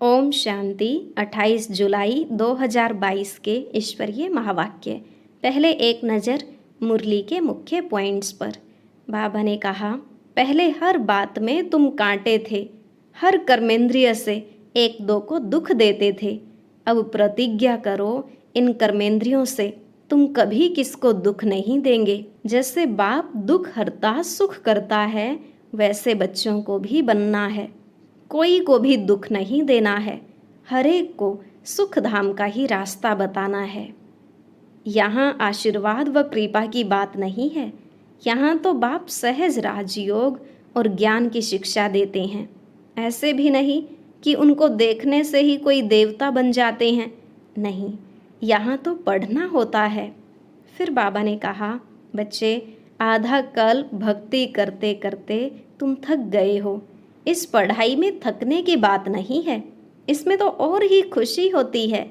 ओम शांति। 28 जुलाई 2022 के ईश्वरीय महावाक्य। पहले एक नज़र मुरली के मुख्य पॉइंट्स पर। बाबा ने कहा, पहले हर बात में तुम कांटे थे, हर कर्मेंद्रिय से एक दो को दुख देते थे। अब प्रतिज्ञा करो, इन कर्मेंद्रियों से तुम कभी किसको दुख नहीं देंगे। जैसे बाप दुख हरता सुख करता है, वैसे बच्चों को भी बनना है। कोई को भी दुख नहीं देना है, हर एक को सुख धाम का ही रास्ता बताना है। यहाँ आशीर्वाद व कृपा की बात नहीं है, यहाँ तो बाप सहज राजयोग और ज्ञान की शिक्षा देते हैं। ऐसे भी नहीं कि उनको देखने से ही कोई देवता बन जाते हैं, नहीं, यहाँ तो पढ़ना होता है। फिर बाबा ने कहा, बच्चे, आधा कल भक्ति करते करते तुम थक गए हो। इस पढ़ाई में थकने की बात नहीं है, इसमें तो और ही खुशी होती है,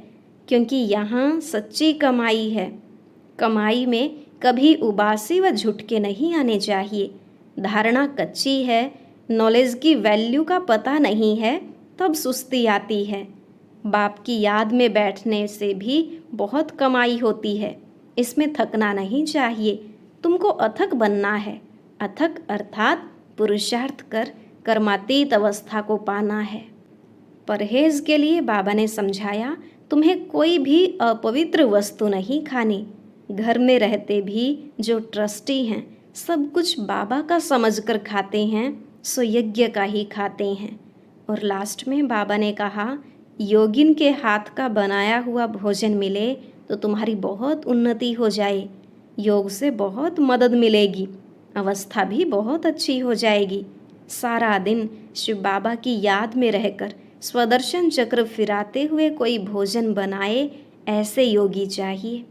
क्योंकि यहाँ सच्ची कमाई है। कमाई में कभी उबासी व झुटके नहीं आने चाहिए। धारणा कच्ची है, नॉलेज की वैल्यू का पता नहीं है, तब सुस्ती आती है। बाप की याद में बैठने से भी बहुत कमाई होती है, इसमें थकना नहीं चाहिए। तुमको अथक बनना है। अथक अर्थात पुरुषार्थ कर कर्मातीत अवस्था को पाना है। परहेज के लिए बाबा ने समझाया, तुम्हें कोई भी अपवित्र वस्तु नहीं खानी। घर में रहते भी जो ट्रस्टी हैं, सब कुछ बाबा का समझकर खाते हैं, सो यज्ञ का ही खाते हैं। और लास्ट में बाबा ने कहा, योगिन के हाथ का बनाया हुआ भोजन मिले तो तुम्हारी बहुत उन्नति हो जाए, योग से बहुत मदद मिलेगी, अवस्था भी बहुत अच्छी हो जाएगी। सारा दिन शिव बाबा की याद में रहकर स्वदर्शन चक्र फिराते हुए कोई भोजन बनाए, ऐसे योगी चाहिए।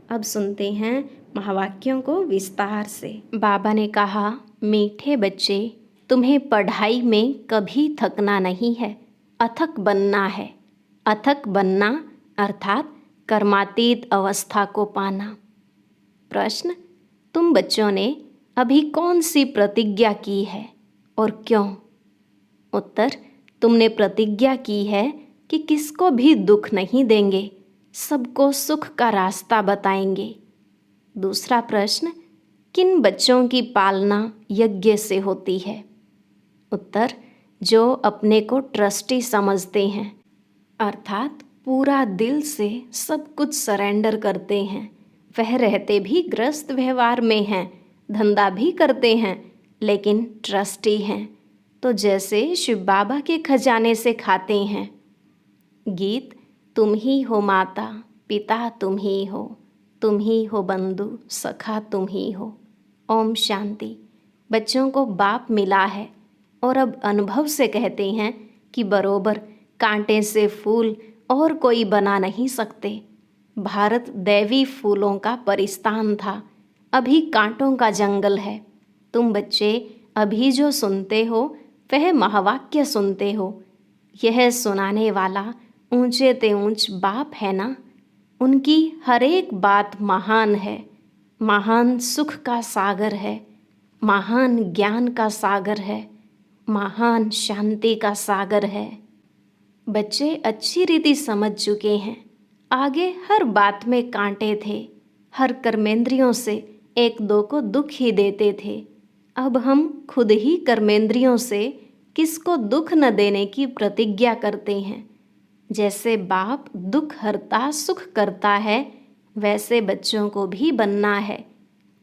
अब सुनते हैं महावाक्यों को विस्तार से। बाबा ने कहा, मीठे बच्चे, तुम्हें पढ़ाई में कभी थकना नहीं है, अथक बनना है। अथक बनना अर्थात कर्मातीत अवस्था को पाना। प्रश्न, तुम बच्चों ने अभी कौन सी प्रतिज्ञा की है और क्यों? उत्तर, तुमने प्रतिज्ञा की है कि किसको भी दुख नहीं देंगे, सबको सुख का रास्ता बताएंगे। दूसरा प्रश्न, किन बच्चों की पालना यज्ञ से होती है? उत्तर, जो अपने को ट्रस्टी समझते हैं, अर्थात पूरा दिल से सब कुछ सरेंडर करते हैं। वह रहते भी ग्रस्त व्यवहार में हैं, धंधा भी करते हैं, लेकिन ट्रस्टी हैं, तो जैसे शिव बाबा के खजाने से खाते हैं। गीत, तुम ही हो माता पिता, तुम ही हो बंधु सखा, तुम ही हो। ओम शांति। बच्चों को बाप मिला है और अब अनुभव से कहते हैं कि बरोबर कांटे से फूल और कोई बना नहीं सकते। भारत दैवी फूलों का परिस्तान था, अभी कांटों का जंगल है। तुम बच्चे अभी जो सुनते हो वह महावाक्य सुनते हो। यह सुनाने वाला ऊंचे ते ऊंच बाप है ना, उनकी हर एक बात महान है। महान सुख का सागर है, महान ज्ञान का सागर है, महान शांति का सागर है। बच्चे अच्छी रीति समझ चुके हैं। आगे हर बात में कांटे थे, हर कर्मेंद्रियों से एक दो को दुख ही देते थे। अब हम खुद ही कर्मेंद्रियों से किसको दुख न देने की प्रतिज्ञा करते हैं। जैसे बाप दुख हरता सुख करता है, वैसे बच्चों को भी बनना है।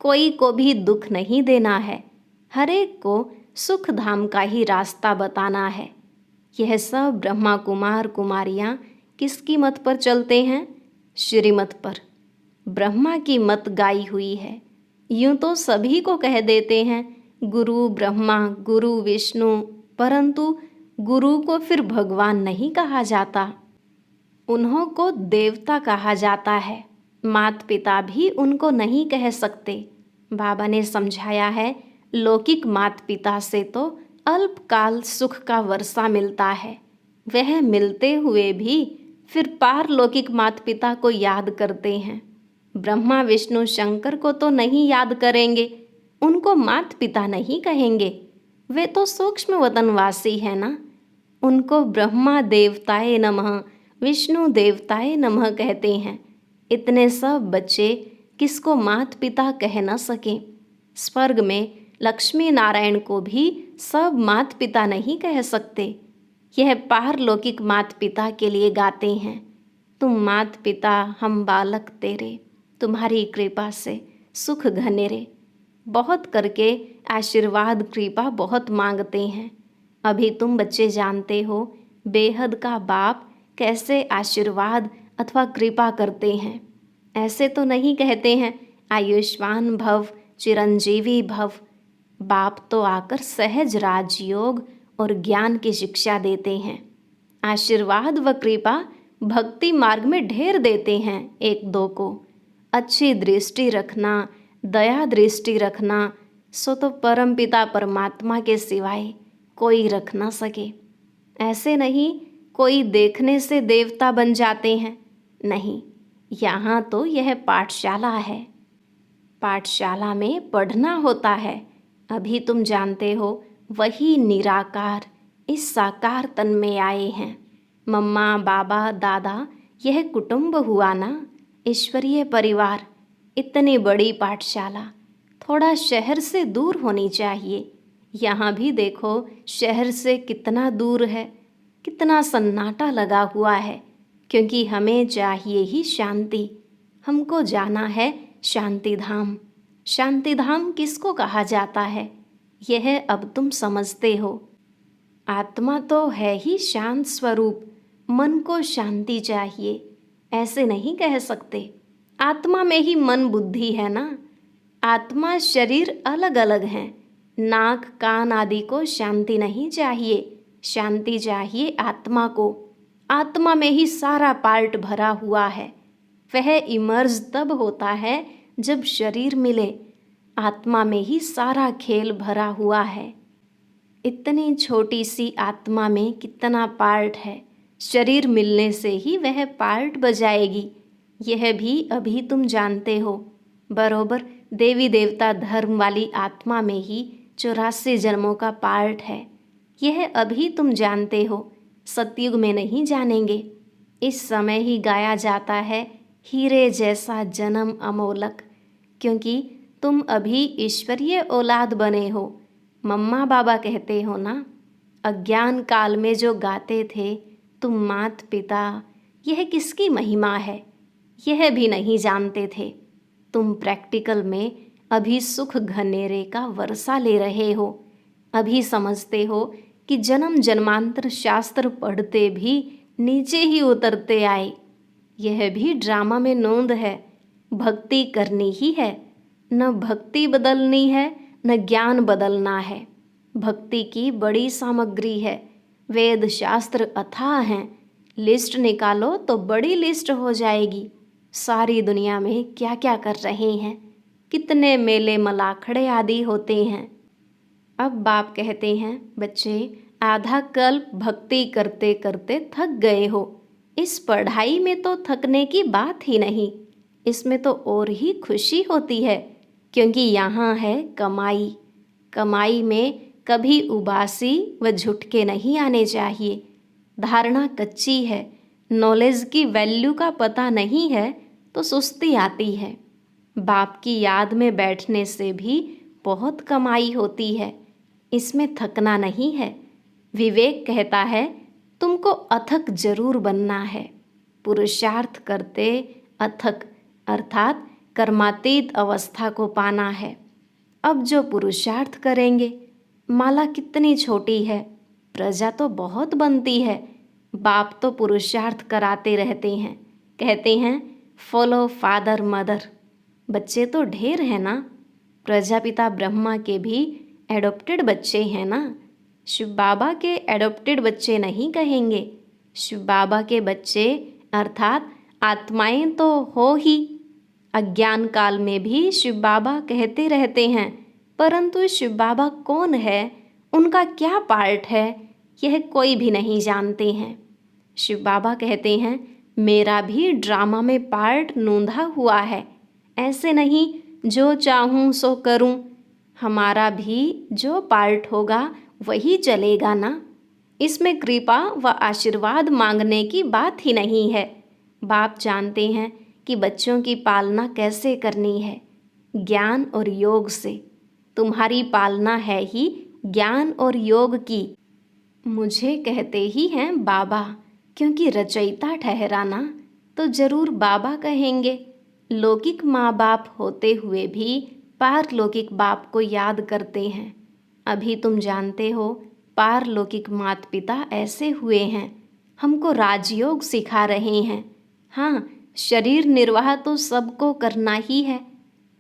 कोई को भी दुख नहीं देना है, हर एक को सुख धाम का ही रास्ता बताना है। यह सब ब्रह्मा कुमार कुमारियाँ किसकी मत पर चलते हैं? श्रीमत पर। ब्रह्मा की मत गाई हुई है। यूं तो सभी को कह देते हैं गुरु ब्रह्मा, गुरु विष्णु, परंतु गुरु को फिर भगवान नहीं कहा जाता, उन्हों को देवता कहा जाता है। माता पिता भी उनको नहीं कह सकते। बाबा ने समझाया है, लौकिक माता पिता से तो अल्पकाल सुख का वर्षा मिलता है, वह मिलते हुए भी फिर पारलौकिक माता पिता को याद करते हैं। ब्रह्मा विष्णु शंकर को तो नहीं याद करेंगे, उनको माता पिता नहीं कहेंगे, वे तो सूक्ष्म वतनवासी है ना, उनको ब्रह्मा देवताए नमः, विष्णु देवताए नमः कहते हैं। इतने सब बच्चे किसको माता पिता कह न सकें। स्वर्ग में लक्ष्मी नारायण को भी सब माता पिता नहीं कह सकते। यह पारलौकिक माता पिता के लिए गाते हैं। तुम माता पिता हम बालक तेरे, तुम्हारी कृपा से सुख घनेरे। बहुत करके आशीर्वाद कृपा बहुत मांगते हैं। अभी तुम बच्चे जानते हो बेहद का बाप कैसे आशीर्वाद अथवा कृपा करते हैं। ऐसे तो नहीं कहते हैं आयुष्मान भव चिरंजीवी भव। बाप तो आकर सहज राजयोग और ज्ञान की शिक्षा देते हैं। आशीर्वाद व कृपा भक्ति मार्ग में ढेर देते हैं एक दो को। अच्छी दृष्टि रखना, दया दृष्टि रखना, सो तो परमपिता परमात्मा के सिवाय कोई रख ना सके। ऐसे नहीं कोई देखने से देवता बन जाते हैं, नहीं। यहाँ तो यह पाठशाला है। पाठशाला में पढ़ना होता है। अभी तुम जानते हो वही निराकार इस साकार तन में आए हैं। मम्मा बाबा दादा यह कुटुंब हुआ ना, ईश्वरीय परिवार। इतनी बड़ी पाठशाला थोड़ा शहर से दूर होनी चाहिए। यहाँ भी देखो शहर से कितना दूर है, कितना सन्नाटा लगा हुआ है, क्योंकि हमें चाहिए ही शांति। हमको जाना है शांति धाम। शांति धाम किसको कहा जाता है यह अब तुम समझते हो। आत्मा तो है ही शांत स्वरूप, मन को शांति चाहिए, ऐसे नहीं कह सकते। आत्मा में ही मन बुद्धि है ना। आत्मा शरीर अलग अलग हैं। नाक कान आदि को शांति नहीं चाहिए, शांति चाहिए आत्मा को। आत्मा में ही सारा पार्ट भरा हुआ है। वह इमर्ज तब होता है जब शरीर मिले। आत्मा में ही सारा खेल भरा हुआ है। इतनी छोटी सी आत्मा में कितना पार्ट है। शरीर मिलने से ही वह पार्ट बजाएगी। यह भी अभी तुम जानते हो। बरोबर देवी देवता धर्म वाली आत्मा में ही 84 जन्मों का पार्ट है। यह अभी तुम जानते हो, सतयुग में नहीं जानेंगे। इस समय ही गाया जाता है हीरे जैसा जन्म अमोलक, क्योंकि तुम अभी ईश्वरीय औलाद बने हो। मम्मा बाबा कहते हो ना, अज्ञान काल में जो गाते थे तुम मात पिता, यह किसकी महिमा है यह भी नहीं जानते थे। तुम प्रैक्टिकल में अभी सुख घनेरे का वर्षा ले रहे हो। अभी समझते हो कि जन्म जन्मांतर शास्त्र पढ़ते भी नीचे ही उतरते आए। यह भी ड्रामा में नोंद है। भक्ति करनी ही है, न भक्ति बदलनी है न ज्ञान बदलना है। भक्ति की बड़ी सामग्री है। वेद शास्त्र अथाह हैं। लिस्ट निकालो तो बड़ी लिस्ट हो जाएगी। सारी दुनिया में क्या क्या कर रहे हैं, कितने मेले मलाखड़े आदि होते हैं। अब बाप कहते हैं बच्चे आधा कल्प भक्ति करते करते थक गए हो। इस पढ़ाई में तो थकने की बात ही नहीं, इसमें तो और ही खुशी होती है, क्योंकि यहाँ है कमाई। कमाई में कभी उबासी व झुटके नहीं आने चाहिए। धारणा कच्ची है, नॉलेज की वैल्यू का पता नहीं है तो सुस्ती आती है। बाप की याद में बैठने से भी बहुत कमाई होती है, इसमें थकना नहीं है। विवेक कहता है तुमको अथक जरूर बनना है। पुरुषार्थ करते अथक अर्थात कर्मातीत अवस्था को पाना है। अब जो पुरुषार्थ करेंगे, माला कितनी छोटी है, प्रजा तो बहुत बनती है। बाप तो पुरुषार्थ कराते रहते हैं, कहते हैं फॉलो फादर मदर। बच्चे तो ढेर हैं ना। प्रजापिता ब्रह्मा के भी एडॉप्टेड बच्चे हैं ना। शिव बाबा के एडॉप्टेड बच्चे नहीं कहेंगे। शिव बाबा के बच्चे अर्थात आत्माएं तो हो ही। अज्ञान काल में भी शिव बाबा कहते रहते हैं, परंतु शिव बाबा कौन है, उनका क्या पार्ट है, यह कोई भी नहीं जानते हैं। शिव बाबा कहते हैं मेरा भी ड्रामा में पार्ट नोंधा हुआ है। ऐसे नहीं जो चाहूँ सो करूँ, हमारा भी जो पार्ट होगा वही चलेगा ना। इसमें कृपा व आशीर्वाद मांगने की बात ही नहीं है। बाप जानते हैं कि बच्चों की पालना कैसे करनी है, ज्ञान और योग से। तुम्हारी पालना है ही ज्ञान और योग की। मुझे कहते ही हैं बाबा, क्योंकि रचयिता ठहराना तो जरूर बाबा कहेंगे। लौकिक माँ बाप होते हुए भी पारलौकिक बाप को याद करते हैं। अभी तुम जानते हो पारलौकिक माता पिता ऐसे हुए हैं, हमको राजयोग सिखा रहे हैं। हाँ, शरीर निर्वाह तो सबको करना ही है।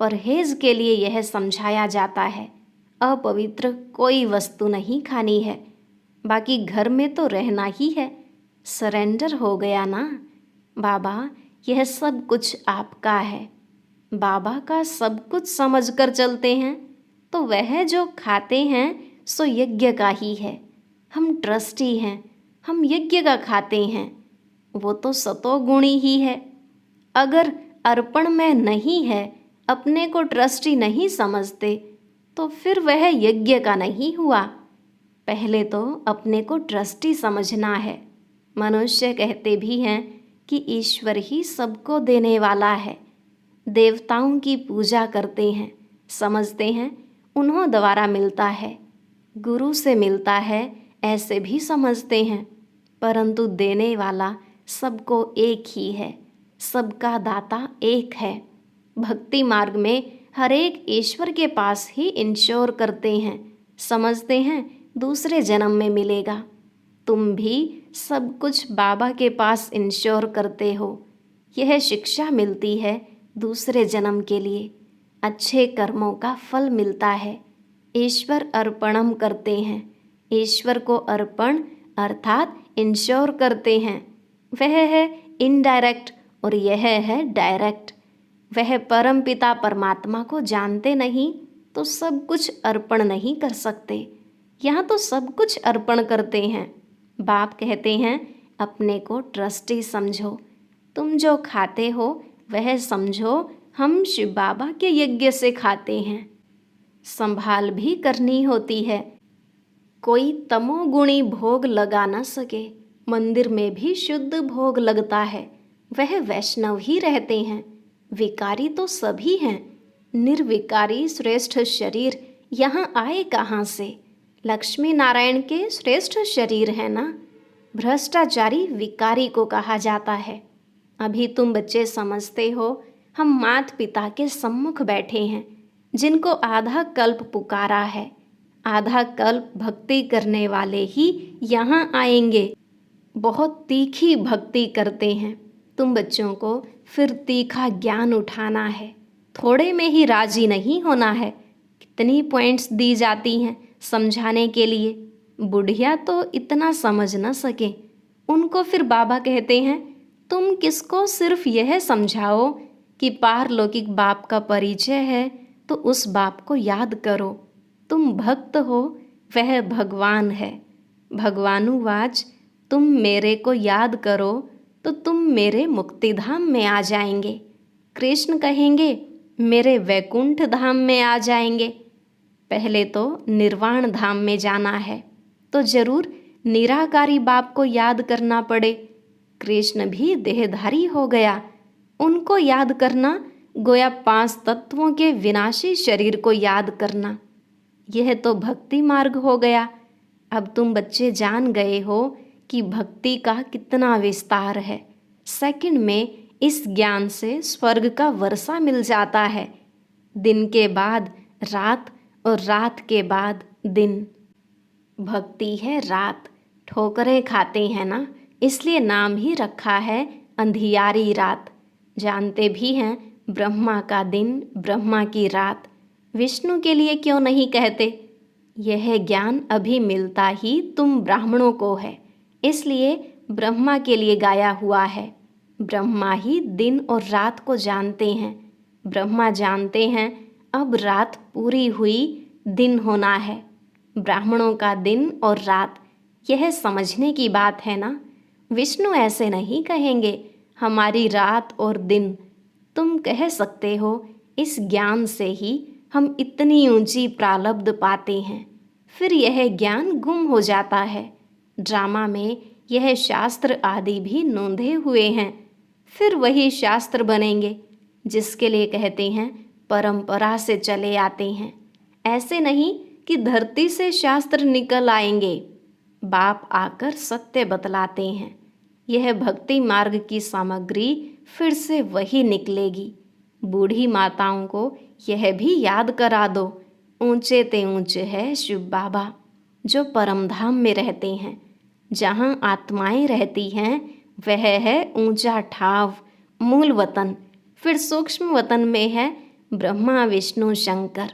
परहेज के लिए यह समझाया जाता है, अपवित्र कोई वस्तु नहीं खानी है। बाकी घर में तो रहना ही है। सरेंडर हो गया ना बाबा, यह सब कुछ आपका है। बाबा का सब कुछ समझकर चलते हैं तो वह जो खाते हैं सो यज्ञ का ही है। हम ट्रस्टी हैं, हम यज्ञ का खाते हैं। वो तो सतोगुणी ही है। अगर अर्पण में नहीं है, अपने को ट्रस्टी नहीं समझते, तो फिर वह यज्ञ का नहीं हुआ। पहले तो अपने को ट्रस्टी समझना है। मनुष्य कहते भी हैं कि ईश्वर ही सबको देने वाला है। देवताओं की पूजा करते हैं, समझते हैं उन्हों द्वारा मिलता है, गुरु से मिलता है, ऐसे भी समझते हैं। परंतु देने वाला सबको एक ही है, सबका दाता एक है। भक्ति मार्ग में हर एक ईश्वर के पास ही इंश्योर करते हैं, समझते हैं दूसरे जन्म में मिलेगा। तुम भी सब कुछ बाबा के पास इंश्योर करते हो। यह शिक्षा मिलती है दूसरे जन्म के लिए। अच्छे कर्मों का फल मिलता है। ईश्वर अर्पणम करते हैं, ईश्वर को अर्पण अर्थात इंश्योर करते हैं। वह है इनडायरेक्ट और यह है डायरेक्ट। वह परम पिता परमात्मा को जानते नहीं तो सब कुछ अर्पण नहीं कर सकते। यहाँ तो सब कुछ अर्पण करते हैं। बाप कहते हैं अपने को ट्रस्टी समझो। तुम जो खाते हो वह समझो हम शिव बाबा के यज्ञ से खाते हैं। संभाल भी करनी होती है। कोई तमोगुणी भोग लगा न सके, मंदिर में भी शुद्ध भोग लगता है। वह वैष्णव ही रहते हैं। विकारी तो सभी हैं। निर्विकारी श्रेष्ठ शरीर यहाँ आए कहाँ से? लक्ष्मी नारायण के श्रेष्ठ शरीर है ना। भ्रष्टाचारी विकारी को कहा जाता है। अभी तुम बच्चे समझते हो हम माता पिता के सम्मुख बैठे हैं, जिनको आधा कल्प पुकारा है। आधा कल्प भक्ति करने वाले ही यहाँ आएंगे। बहुत तीखी भक्ति करते हैं। तुम बच्चों को फिर तीखा ज्ञान उठाना है। थोड़े में ही राजी नहीं होना है। कितनी पॉइंट्स दी जाती हैं समझाने के लिए। बुढ़िया तो इतना समझ न सके। उनको फिर बाबा कहते हैं तुम किसको सिर्फ यह समझाओ कि पारलौकिक बाप का परिचय है तो उस बाप को याद करो। तुम भक्त हो, वह भगवान है। भगवानुवाच तुम मेरे को याद करो तो तुम मेरे मुक्तिधाम में आ जाएंगे। कृष्ण कहेंगे मेरे वैकुंठ धाम में आ जाएंगे। पहले तो निर्वाण धाम में जाना है तो जरूर निराकारी बाप को याद करना पड़े। कृष्ण भी देहधारी हो गया। उनको याद करना गोया 5 तत्वों के विनाशी शरीर को याद करना। यह तो भक्ति मार्ग हो गया। अब तुम बच्चे जान गए हो कि भक्ति का कितना विस्तार है। सेकंड में इस ज्ञान से स्वर्ग का वर्षा मिल जाता है। दिन के बाद रात और रात के बाद दिन। भक्ति है रात। ठोकरें खाते हैं ना, इसलिए नाम ही रखा है अंधियारी रात। जानते भी हैं ब्रह्मा का दिन, ब्रह्मा की रात। विष्णु के लिए क्यों नहीं कहते? यह ज्ञान अभी मिलता ही तुम ब्राह्मणों को है, इसलिए ब्रह्मा के लिए गाया हुआ है। ब्रह्मा ही दिन और रात को जानते हैं। ब्रह्मा जानते हैं अब रात पूरी हुई, दिन होना है। ब्राह्मणों का दिन और रात, यह समझने की बात है ना। विष्णु ऐसे नहीं कहेंगे हमारी रात और दिन। तुम कह सकते हो इस ज्ञान से ही हम इतनी ऊंची प्रारब्ध पाते हैं। फिर यह ज्ञान गुम हो जाता है। ड्रामा में यह शास्त्र आदि भी नोंधे हुए हैं। फिर वही शास्त्र बनेंगे जिसके लिए कहते हैं परंपरा से चले आते हैं। ऐसे नहीं कि धरती से शास्त्र निकल आएंगे। बाप आकर सत्य बतलाते हैं। यह भक्ति मार्ग की सामग्री फिर से वही निकलेगी। बूढ़ी माताओं को यह भी याद करा दो, ऊंचे ते ऊंचे है शिव बाबा जो परमधाम में रहते हैं। जहाँ आत्माएं रहती हैं वह है ऊंचा ठाव, मूल वतन। फिर सूक्ष्म वतन में है ब्रह्मा विष्णु शंकर।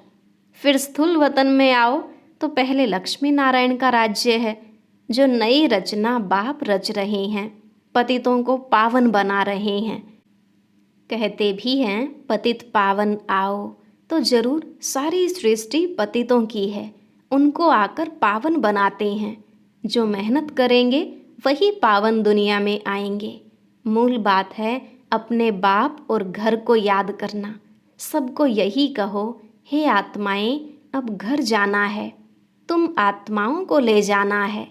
फिर स्थूल वतन में आओ तो पहले लक्ष्मी नारायण का राज्य है जो नई रचना बाप रच रहे हैं, पतितों को पावन बना रहे हैं। कहते भी हैं पतित पावन आओ, तो जरूर सारी सृष्टि पतितों की है। उनको आकर पावन बनाते हैं। जो मेहनत करेंगे वही पावन दुनिया में आएंगे। मूल बात है अपने बाप और घर को याद करना। सबको यही कहो, हे आत्माएं अब घर जाना है, तुम आत्माओं को ले जाना है।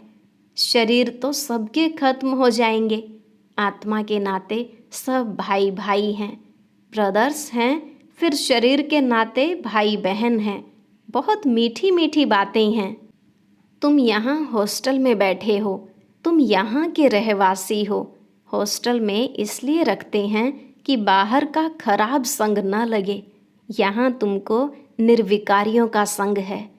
शरीर तो सबके खत्म हो जाएंगे। आत्मा के नाते सब भाई भाई हैं, ब्रदर्स हैं। फिर शरीर के नाते भाई बहन हैं। बहुत मीठी मीठी बातें हैं। तुम यहाँ हॉस्टल में बैठे हो, तुम यहाँ के रहवासी हो। हॉस्टल में इसलिए रखते हैं कि बाहर का खराब संग न लगे। यहाँ तुमको निर्विकारियों का संग है।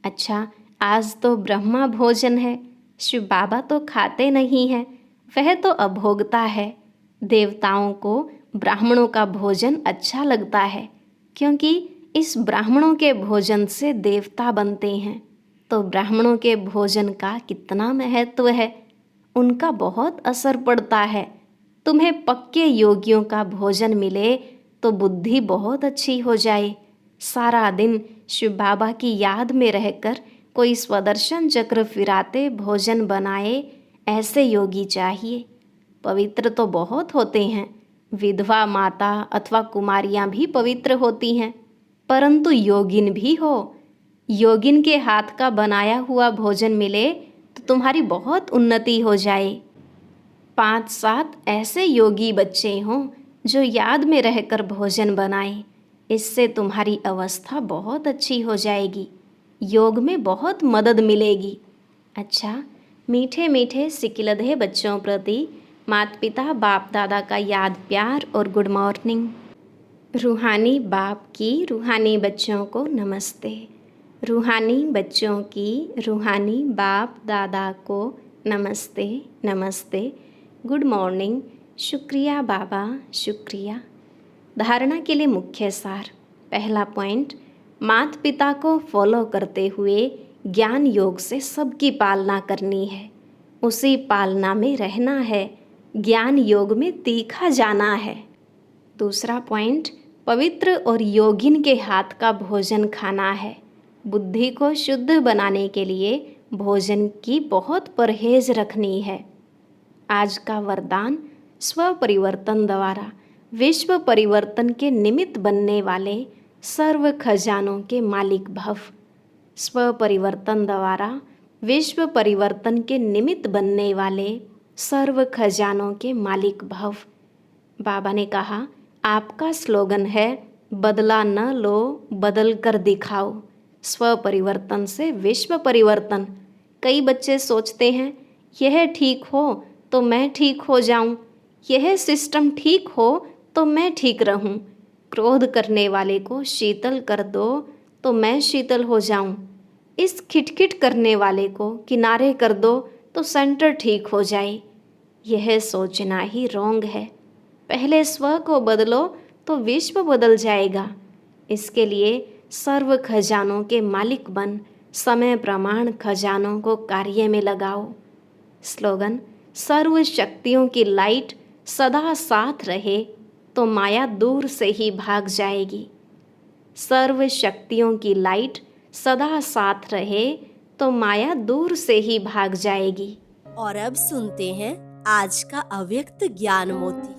अच्छा, आज तो ब्रह्मा भोजन है। शिव बाबा तो खाते नहीं हैं, वह तो अभोगता है। देवताओं को ब्राह्मणों का भोजन अच्छा लगता है, क्योंकि इस ब्राह्मणों के भोजन से देवता बनते हैं। तो ब्राह्मणों के भोजन का कितना महत्व है, उनका बहुत असर पड़ता है। तुम्हें पक्के योगियों का भोजन मिले तो बुद्धि बहुत अच्छी हो जाए। सारा दिन शिव बाबा की याद में रहकर कोई स्वदर्शन चक्र फिराते भोजन बनाए, ऐसे योगी चाहिए। पवित्र तो बहुत होते हैं। विधवा माता अथवा कुमारियाँ भी पवित्र होती हैं, परंतु योगिन भी हो। योगिन के हाथ का बनाया हुआ भोजन मिले तो तुम्हारी बहुत उन्नति हो जाए। 5-7 ऐसे योगी बच्चे हों जो याद में रहकर भोजन बनाएं, इससे तुम्हारी अवस्था बहुत अच्छी हो जाएगी। योग में बहुत मदद मिलेगी। अच्छा, मीठे मीठे सिकिलधे बच्चों प्रति माता पिता बाप दादा का याद प्यार और गुड मॉर्निंग। रूहानी बाप की रूहानी बच्चों को नमस्ते। रूहानी बच्चों की रूहानी बाप दादा को नमस्ते नमस्ते, गुड मॉर्निंग। शुक्रिया बाबा, शुक्रिया। धारणा के लिए मुख्य सार। पहला पॉइंट, माता पिता को फॉलो करते हुए ज्ञान योग से सबकी पालना करनी है, उसी पालना में रहना है, ज्ञान योग में तीखा जाना है। दूसरा पॉइंट, पवित्र और योगिन के हाथ का भोजन खाना है। बुद्धि को शुद्ध बनाने के लिए भोजन की बहुत परहेज रखनी है। आज का वरदान, स्व परिवर्तन द्वारा विश्व परिवर्तन के निमित्त बनने वाले सर्व खजानों के मालिक भव। स्व परिवर्तन द्वारा विश्व परिवर्तन के निमित्त बनने वाले सर्व खजानों के मालिक भव। बाबा ने कहा, आपका स्लोगन है बदला न लो, बदल कर दिखाओ। स्व परिवर्तन से विश्व परिवर्तन। कई बच्चे सोचते हैं यह ठीक हो तो मैं ठीक हो जाऊं, यह सिस्टम ठीक हो तो मैं ठीक रहूं। क्रोध करने वाले को शीतल कर दो तो मैं शीतल हो जाऊं। इस खिटखिट करने वाले को किनारे कर दो तो सेंटर ठीक हो जाए। यह सोचना ही रोंग है। पहले स्व को बदलो तो विश्व बदल जाएगा। इसके लिए सर्व खजानों के मालिक बन समय प्रमाण खजानों को कार्य में लगाओ। स्लोगन, सर्व शक्तियों की लाइट सदा साथ रहे तो माया दूर से ही भाग जाएगी। सर्व शक्तियों की लाइट सदा साथ रहे तो माया दूर से ही भाग जाएगी। और अब सुनते हैं आज का अव्यक्त ज्ञान मोती।